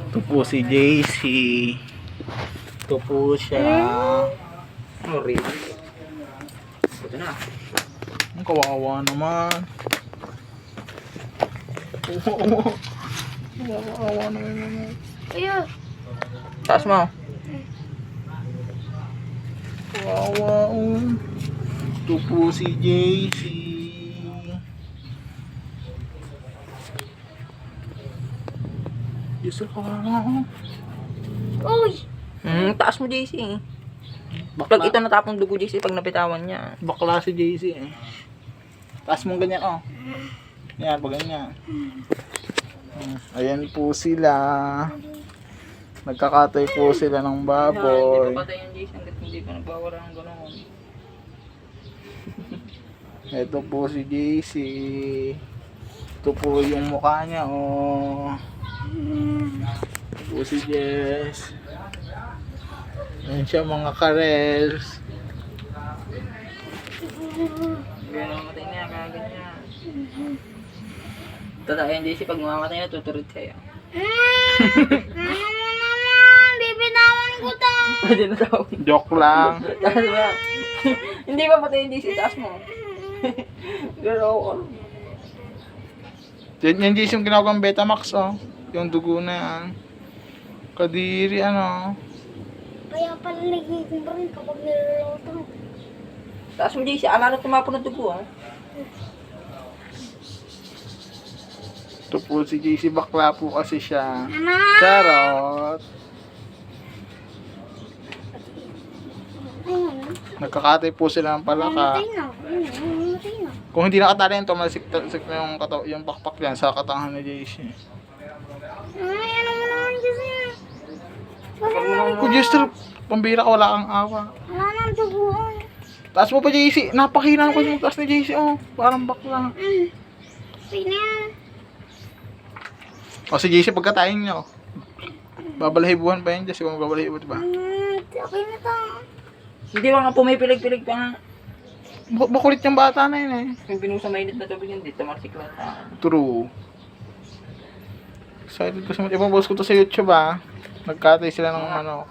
Ito po si JC. Ito po siya. Oh, really? Ito na. Ang kawawa naman. Kawawa naman. Ayun. Taas mo. Kawawa. Ito po si JC. Diyos ko, kawawa. Uy! Taas mo, JC. Pag ito natapong dugo, JC, pag napitawan niya. Bakla si JC eh. Taas mong ganyan oh. Yan, pag ganyan. Ayan po sila. Nagkakatay po sila ng baboy. Hindi pa patay yung JC hanggat hindi pa nagbawara ng gano'n. Ito po si JC. Ito po yung mukha niya oh. Ito po si Jess. Ayan siya mga karels. Ganyan mamatay na, kaganyan. Tatayan JC, pag mamamatay na, tuturit sa'yo. naman! Bibitawan ko to! Pwede na daw. Joke lang. Taas mo. Hindi pa patay yung JC, taas mo. Pero Yan JC yung ginawang Betamax oh. Yung dugo na yan. Kadiri ano. Kaya pala nagiging pa rin kapag niluluto. taas mo JC, ala na tumapo ng dugo, ha? Ito po si JC, bakla po kasi siya. Mama! Charot. Ayun. Nagkakatay po sila ng palaka. Mamatay na. Mamatay na. Kung hindi nakatali yan, tumalsik na yung pakpak yan sa katangan ni JC. Ay, ano mo naman kasi? Kung Diyos, pambira ka, wala kang awa. Wala nang duguan. Taas mo pa JC, napakinan ko yung taas ni JC, oh. Parang bakla. Sige na yan. O si JC, pagkatayin nyo. Babalahibuhan pa yan, Diyos, kung babalahibuhan, diba? Okay na to. Hindi ba nga pumipilig-pilig pa nga. Bakulit yung bata na yun eh. Yung binusa mainit na tubig yun, dito marsiklat. True. Excited ko sa mga ibang boss ko to sa YouTube ah. Nagkatay sila ng ano.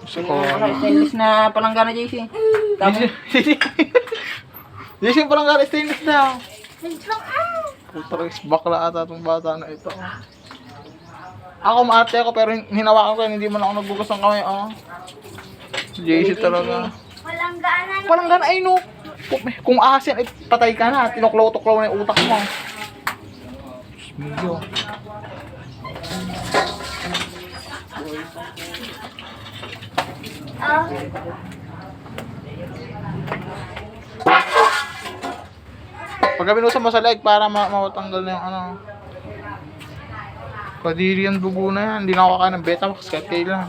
Gusto ko. Stainless na palanggana JC. Tapos, JC parang gala stainless na. Nagtrang ah. Puta rin, bakla ata itong bata na ito. Ako maarte ako pero hinawakan ko yan, hindi mo na ako nagbugas ng kamay oh. JC talaga. Walang gaanan. Parang gana ay no. Kung asin ay patay ka na, tinuklaw-tuklaw na yung utak mo. Medyo. Ah. Pagka binusa mo sa leg para matanggal na yung ano. Kadiri yung dugo na yan. Hindi na ako kakain ng Betamax kahit kailan.